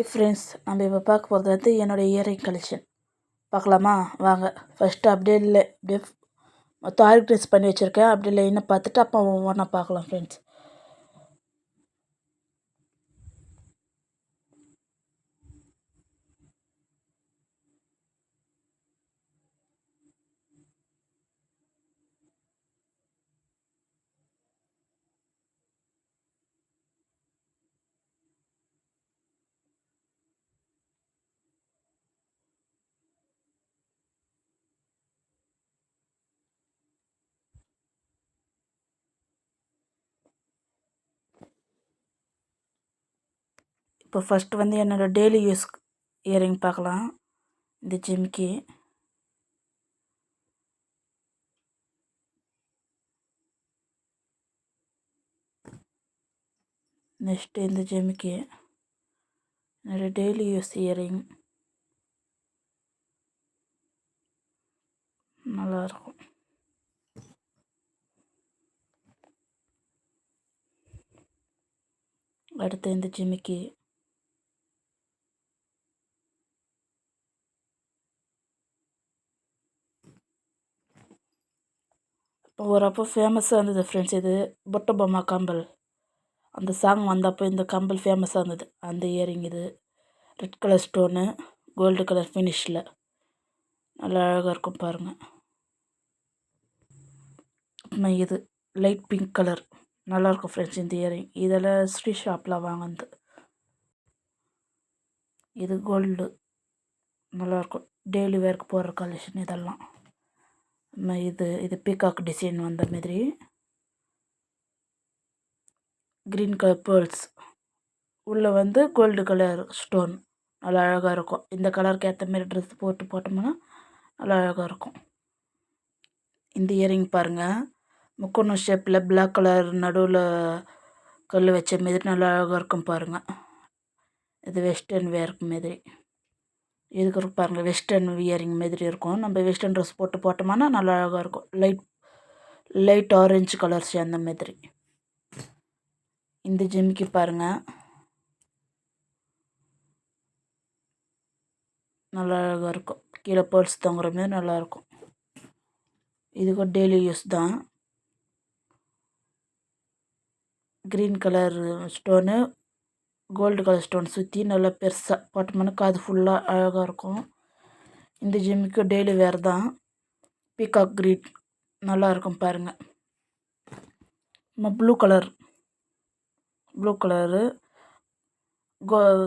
Friends, நம்ம இப்போ பார்க்க போகிறது வந்து என்னோடய இயரிங் கலெக்ஷன். பார்க்கலாமா? வாங்க. ஃபஸ்ட்டு அப்படியே மொத்தம் ஆர்கனைஸ் பண்ணி வச்சுருக்கேன். அப்படி லைனை பார்த்துட்டு அப்போ ஒவ்வொன்றா பார்க்கலாம் ஃப்ரெண்ட்ஸ். இப்போ ஃபஸ்ட்டு வந்து என்னோடய டெய்லி யூஸ் இயரிங் பார்க்கலாம். இந்த ஜிமிக்கி, நெக்ஸ்ட்டு இந்த ஜிமிக்கி என்னோடய டெய்லி யூஸ் இயரிங். நல்லாயிருக்கும். அடுத்து இந்த ஜிமிக்கி, ஒரு அப்போ ஃபேமஸாக இருந்தது ஃப்ரெண்ட்ஸ். இது பொட்ட பொம்மை கம்பல், அந்த சாங் வந்தப்போ இந்த கம்பல் ஃபேமஸாக இருந்தது. அந்த இயரிங் இது red colour stone, gold colour ஃபினிஷில் நல்லா அழகாக இருக்கும் பாருங்கள். அப்புறமா இது லைட் பிங்க் கலர் நல்லாயிருக்கும் ஃப்ரெண்ட்ஸ். இந்த இயரிங் இதெல்லாம் ஸ்ரீ ஷாப்பில் வாங்கினது. இது கோல்டு நல்லாயிருக்கும், டெய்லி வேர்க்கு போடுற கலெக்ஷன் இதெல்லாம். இது பீகாக் டிசைன் வந்த மாதிரி க்ரீன் கலர் பேர்ல்ஸ், உள்ளே வந்து கோல்டு கலர் ஸ்டோன் நல்லா அழகாக இருக்கும். இந்த கலருக்கு ஏற்ற மாதிரி ட்ரெஸ் போட்டோம்னா நல்லா அழகாக இருக்கும். இந்த இயரிங் பாருங்கள், முக்கோணம் ஷேப்பில் பிளாக் கலர் நடுவில் கல் வச்ச மாதிரி நல்லா அழகாக இருக்கும் பாருங்கள். இது வெஸ்டர்ன் வேர்க்கு மாதிரி இதுக்கு பாருங்கள். வெஸ்டர்ன் இயரிங் மாதிரி இருக்கும். நம்ம வெஸ்டர்ன் ட்ரெஸ் போட்டோம்னா நல்லா அழகாக இருக்கும். லைட் ஆரஞ்சு கலர்ஸ் அந்த மாதிரி. இந்த ஜிமிக்கி பாருங்கள், நல்லா அழகாக இருக்கும். கீழே பேர்ல்ஸ் தொங்குற மாதிரி நல்லாயிருக்கும். இதுக்கு டெய்லி யூஸ் தான். Green colour stone, gold colour stone சுற்றி நல்லா பெருசாக போட்டோம்னா காது ஃபுல்லாக அழகாக இருக்கும். இந்த ஜிம்மிக்கு டெய்லி வேர் தான். பீகாக் க்ரீன் நல்லாயிருக்கும் பாருங்கள். ப்ளூ கலரு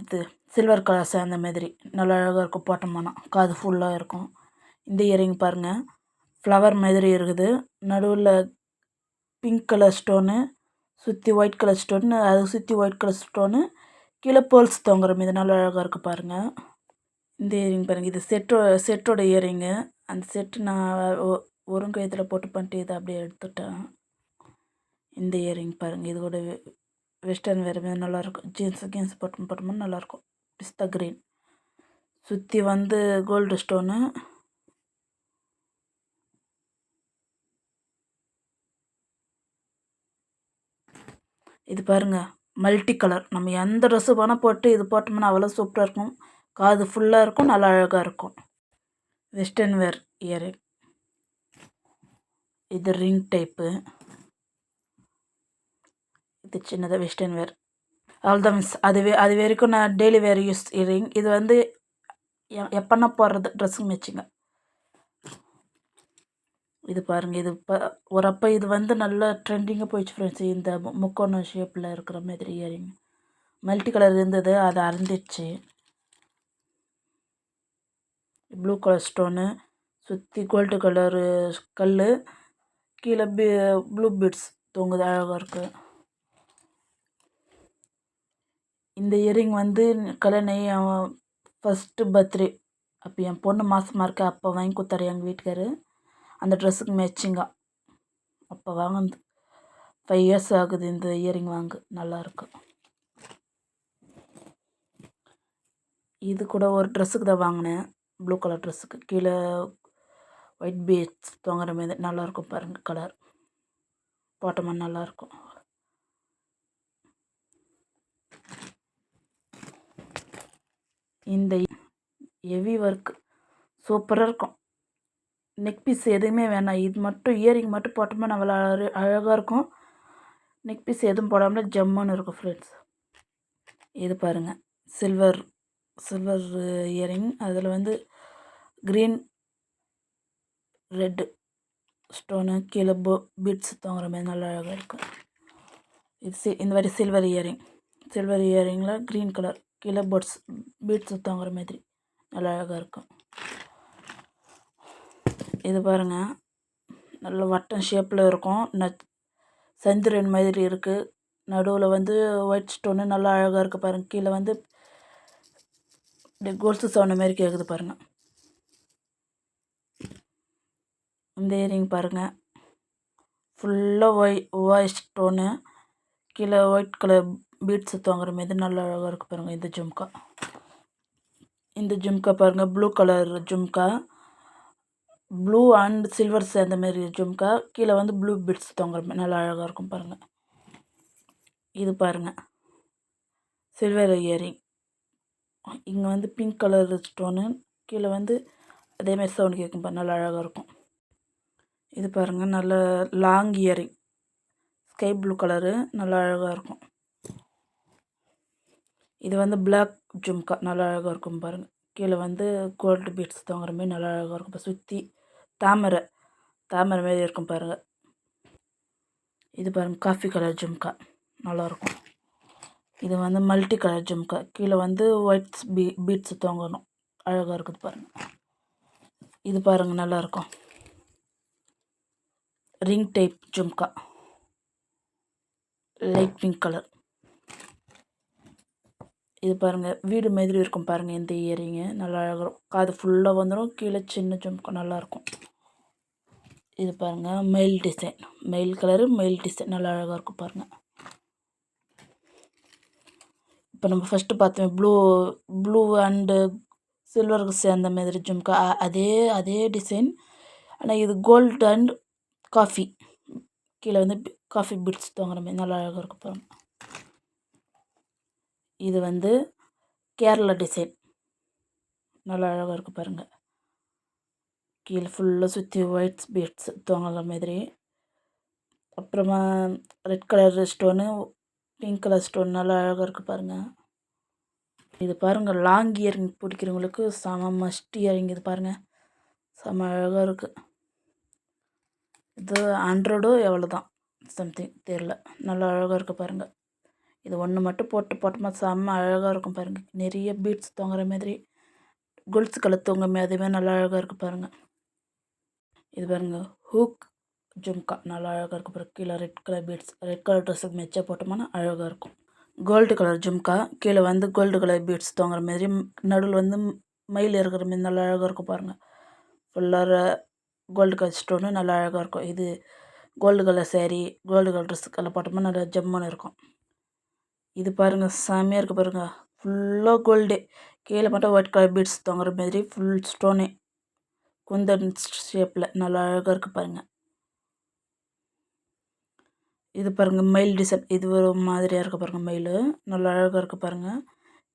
இது சில்வர் கலர் சேர்ந்த மாதிரி நல்லா அழகாக இருக்கும். போட்டோம்னா காது ஃபுல்லாக இருக்கும். இந்த இயரிங் பாருங்கள், ஃப்ளவர் மாதிரி இருக்குது. நடுவில் பிங்க் கலர் ஸ்டோனு, சுற்றி ஒயிட் கலர் ஸ்டோனு, அதை சுற்றி ஒயிட் கலர் ஸ்டோனு, கீழே பேர்ல்ஸ் தொங்குற மீது நல்லா அழகாக இருக்குது பாருங்கள். இந்த இயரிங் பாருங்கள், இது செட்டோட இயரிங்கு. அந்த செட்டு நான் ஒருங்கயத்தில் போட்டு பண்ணிட்டு இதை அப்படியே எடுத்துட்டேன். இந்த இயரிங் பாருங்கள், இது கூட வெஸ்டர்ன் வேறு மாதிரி நல்லாயிருக்கும். ஜீன்ஸ் போட்டோம்னா நல்லாயிருக்கும். பிஸ்தா க்ரீன் சுற்றி வந்து கோல்டு ஸ்டோனு, இது பாருங்கள் மல்டி கலர். நம்ம எந்த ட்ரெஸ்ஸு வேணால் போட்டு இது போட்டோம்னா அவ்வளோ சூப்பராக இருக்கும். காது ஃபுல்லாக இருக்கும், நல்லா அழகாக இருக்கும். Western wear earring. இது ரிங் டைப்பு, இது சின்னதாக வெஸ்டர்ன் வேர். அவ்வளோதான் மிஸ். அது வரைக்கும் நான் டெய்லி வேர் யூஸ் இயரிங். இது வந்து எப்போன்னா போடுறது ட்ரெஸ்ஸுங்க மேட்சிங்க. இது பாருங்கள், இது ஒரு அப்போ இது வந்து நல்லா ட்ரெண்டிங்காக போயிடுச்சு ஃப்ரெண்ட்ஸ். இந்த முக்கோணம் ஷேப்பில் இருக்கிற மாதிரி இயரிங் மல்டி கலர் இருந்தது, அது அறந்துடுச்சு. ப்ளூ கலர் ஸ்டோனு, சுற்றி கோல்டு கலரு கல், கீழே ப்ளூ பீட்ஸ் தொங்குது, அழகாக இருக்குது. இந்த இயரிங் வந்து கல்யாணம் என் ஃபஸ்ட்டு பர்த்டே அப்போ என் பொண்ணு மாதமாக இருக்கா, அப்போ வாங்கி கொடுத்தாரு எங்கள் வீட்டுக்காரு. அந்த ட்ரெஸ்ஸுக்கு மேட்சிங்க அப்போ வாங்கினது. 5 இயர்ஸ் ஆகுது இந்த இயரிங் வாங்க. நல்லாயிருக்கு. இது கூட ஒரு ட்ரெஸ்ஸுக்கு தான் வாங்கினேன், ப்ளூ கலர் ட்ரெஸ்ஸுக்கு. கீழே ஒயிட் பீட்ஸ் தொங்குற மாதிரி நல்லாயிருக்கும் பாருங்கள். கலர் போட்டோம்னா நல்லாயிருக்கும். இந்த ஹெவி ஒர்க் சூப்பராக இருக்கும். நெக் பீஸ் எதுவுமே வேணாம். இது மட்டும் இயரிங் மட்டும் போட்டோம்னா நம்மள அழகாக இருக்கும். நெக் பீஸ் எதுவும் போடாமல் ஜம்முன்னு இருக்கும் ஃப்ரெண்ட்ஸ். இது பாருங்கள், சில்வர் இயரிங். அதில் வந்து க்ரீன் ரெட்டு ஸ்டோனு கீழே பீட்ஸ் தொங்குற மாதிரி நல்லா அழகாக இருக்கும். இது இந்த மாதிரி சில்வர் இயரிங்கில் க்ரீன் கலர் கீழே பீட்ஸ் தொங்குற மாதிரி நல்லா அழகாக இருக்கும். இது பாருங்கள், நல்ல வட்டம் ஷேப்பில் இருக்கும். சந்திரன் மாதிரி இருக்குது. நடுவில் வந்து ஒயிட் ஸ்டோனு நல்லா அழகாக இருக்குது பாருங்கள். கீழே வந்து இப்படி கொலுசு சவுண்ட் மாதிரி கேட்குது பாருங்கள். இந்த இயரிங் பாருங்கள், ஃபுல்லாக ஒயிட் ஸ்டோனு கீழே ஒயிட் கலர் பீட்ஸ் தொங்குற மாதிரி நல்லா அழகாக இருக்குது பாருங்கள். இந்த ஜும்கா பாருங்கள், blue colour jhumka, blue and silver சேர்ந்த மாதிரி ஜும்கா. கீழே வந்து ப்ளூ பீட்ஸ் தொங்குற மாதிரி நல்லா அழகாக இருக்கும் பாருங்கள். இது பாருங்கள், சில்வர் இயரிங். இங்கே வந்து பிங்க் கலர் ஸ்டோனு, கீழே வந்து அதேமாதிரி சவுண்ட் கேட்கும் பாருங்கள், நல்லா அழகாக இருக்கும். இது பாருங்கள், நல்ல long earring, sky blue colour, நல்லா அழகாக இருக்கும். இது வந்து பிளாக் ஜும்கா, நல்லா அழகாக இருக்கும் பாருங்கள். கீழே வந்து கோல்டு பீட்ஸ் தொங்குற மாதிரி நல்லா அழகாக இருக்கும். இப்போ சுற்றி தாமரை மாதிரி இருக்கும் பாருங்கள். இது பாருங்கள், காஃபி கலர் ஜும்கா, நல்லாயிருக்கும். இது வந்து மல்டி கலர் ஜும்கா, கீழே வந்து ஒயிட் பீட்ஸ் தொங்கணும், அழகாக இருக்குது பாருங்கள். இது பாருங்கள், நல்லாயிருக்கும். Ring type jhumka, light pink colour. இது பாருங்கள், வீடு மாதிரி இருக்கும் பாருங்கள். இந்த இயரிங்கு நல்லா அழகாக இருக்கும். காது ஃபுல்லாக வந்துடும், கீழே சின்ன ஜும்கா, நல்லாயிருக்கும். இது பாருங்கள், மயில் டிசைன், மயில் கலரு, மயில் டிசைன், நல்லா அழகாக இருக்கும் பாருங்கள். இப்போ நம்ம ஃபஸ்ட்டு பார்த்தோம் ப்ளூ அண்டு சில்வருக்கு சேர்ந்த மாதிரி ஜும்கா, அதே டிசைன். ஆனால் இது கோல்டு அண்ட் காஃபி, கீழே வந்து காஃபி பீட்ஸ் தொங்குற மாதிரி நல்லா அழகாக இருக்கும் பாருங்கள். இது வந்து கேரளா டிசைன், நல்லா அழகாக இருக்குது பாருங்கள். கீழே ஃபுல்லாக சுற்றி ஒயிட் பீட்ஸ் தொங்குற மாதிரி. அப்புறமா red colour stone, pink colour stone, நல்லா அழகாக இருக்குது பாருங்கள். இது பாருங்கள், லாங் இயரிங் பிடிக்கிறவங்களுக்கு செம மஸ்ட் இயரிங். இது பாருங்கள், செம அழகாக இருக்குது. இது 100 எவ்வளோ தான் சம்திங் தெரில, நல்லா அழகாக இருக்குது பாருங்கள். இது ஒன்று மட்டும் போட்டோமா செம்ம அழகாக இருக்கும் பாருங்கள். நிறைய பீட்ஸ் தொங்குற மாதிரி, கொலுசு கலர் தொங்குமே, அதுவே நல்லா அழகாக இருக்குது பாருங்கள். இது பாருங்கள், ஹூக் ஜும்கா, நல்லா அழகாக இருக்குது பாருங்கள். கீழே red colour beads, red colour ட்ரெஸ்ஸுக்கு மெச்சா போட்டோம்னா அழகாக இருக்கும். கோல்டு கலர் ஜும்கா, கீழே வந்து கோல்டு கலர் பீட்ஸ் தொங்குற மாதிரி, நடுவில் வந்து மயில் இருக்கிற மாதிரி நல்லா அழகாக இருக்கும் பாருங்கள். ஃபுல்லாக கோல்டு கலர் ஸ்டோனு, நல்லா அழகாக இருக்கும். இது gold colour sari, gold colour ட்ரெஸ்ஸுக்கெல்லாம் போட்டோம்னா நல்லா ஜம்முன்னு இருக்கும். இது பாருங்கள், செம்மையாக இருக்குது பாருங்கள், ஃபுல்லாக கோல்டு, கீழே மட்டும் ஒயிட் கலர் பீட்ஸ் தொங்குற மாதிரி ஃபுல் ஸ்டோனு குந்தன் ஷேப்பில் நல்லா அழகாக இருக்குது பாருங்கள். இது பாருங்கள், மயில் டிசைன், இது ஒரு மாதிரியாக இருக்குது பாருங்கள். மயில் நல்லா அழகாக இருக்குது பாருங்கள்.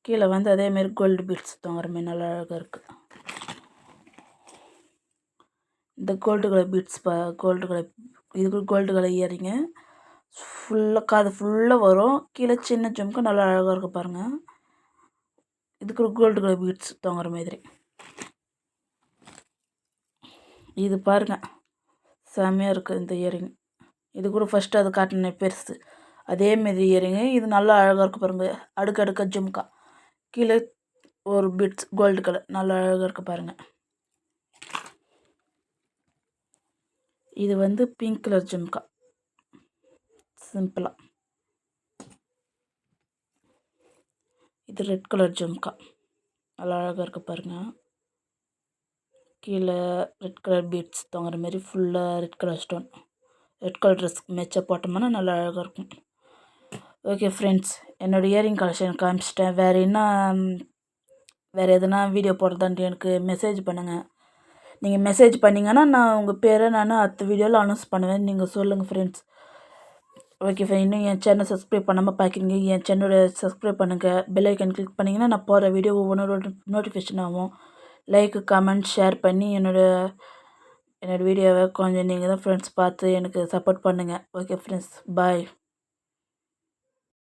கீழே வந்து அதேமாரி கோல்டு பீட்ஸ் தொங்குற மாதிரி நல்லா அழகாக இருக்குது. இந்த gold colour beads gold colour, இதுக்கு கோல்டு கலர் இயரிங்கு ஃபுல்லாக காது ஃபுல்லாக வரும். கீழே சின்ன ஜும்க்கு நல்லா அழகாக இருக்குது பாருங்கள். இதுக்கு கோல்டு கலர் பீட்ஸ் தொங்குற மாதிரி. இது பாருங்கள், செம்மையாக இருக்குது இந்த இயரிங். இது கூட ஃபஸ்ட்டு அது காட்டினேன் பெருசு, அதேமாரி இயரிங்கு. இது நல்லா அழகாக இருக்குது பாருங்கள். அடுக்க ஜும்கா, கீழே ஒரு பீட்ஸ் கோல்டு கலர், நல்லா அழகாக இருக்குது பாருங்கள். இது வந்து பிங்க் கலர் ஜும்கா, சிம்பிளாக. இது ரெட் கலர் ஜும்கா, நல்லா அழகாக இருக்குது பாருங்கள். கீழே ரெட் கலர் பீட்ஸ் தொங்குற மாதிரி ஃபுல்லாக red colour stone, red colour ட்ரெஸ்க்கு மெச்சா போட்டோம்னா நல்லா அழகாக இருக்கும். ஓகே ஃப்ரெண்ட்ஸ், என்னோடய இயரிங் கலெக்ஷன் காமிச்சிட்டேன். வேறு எதுனா வீடியோ போடுறதான்ட்டு எனக்கு மெசேஜ் பண்ணுங்கள். நீங்கள் மெசேஜ் பண்ணிங்கன்னா நான் உங்கள் பேரை நான் அடுத்த வீடியோவில் அனௌன்ஸ் பண்ணுவேன். நீங்கள் சொல்லுங்கள் ஃப்ரெண்ட்ஸ். ஓகே ஃப்ரெண்ட், இன்னும் என் சேனல் சப்ஸ்கிரைப் பண்ணாமல் பார்க்குறீங்க, என் சேனலை சப்ஸ்கிரைப் பண்ணுங்கள். பெல் ஐக்கன் கிளிக் பண்ணிங்கன்னா நான் போடுற வீடியோ ஒவ்வொன்றோட நோட்டிஃபிகேஷன் ஆகும். லைக் கமெண்ட் ஷேர் பண்ணி என்னோடய வீடியோவை கொஞ்சம் நீங்கள் தான் ஃப்ரெண்ட்ஸ் பார்த்து எனக்கு சப்போர்ட் பண்ணுங்கள். ஓகே ஃப்ரெண்ட்ஸ், பாய்.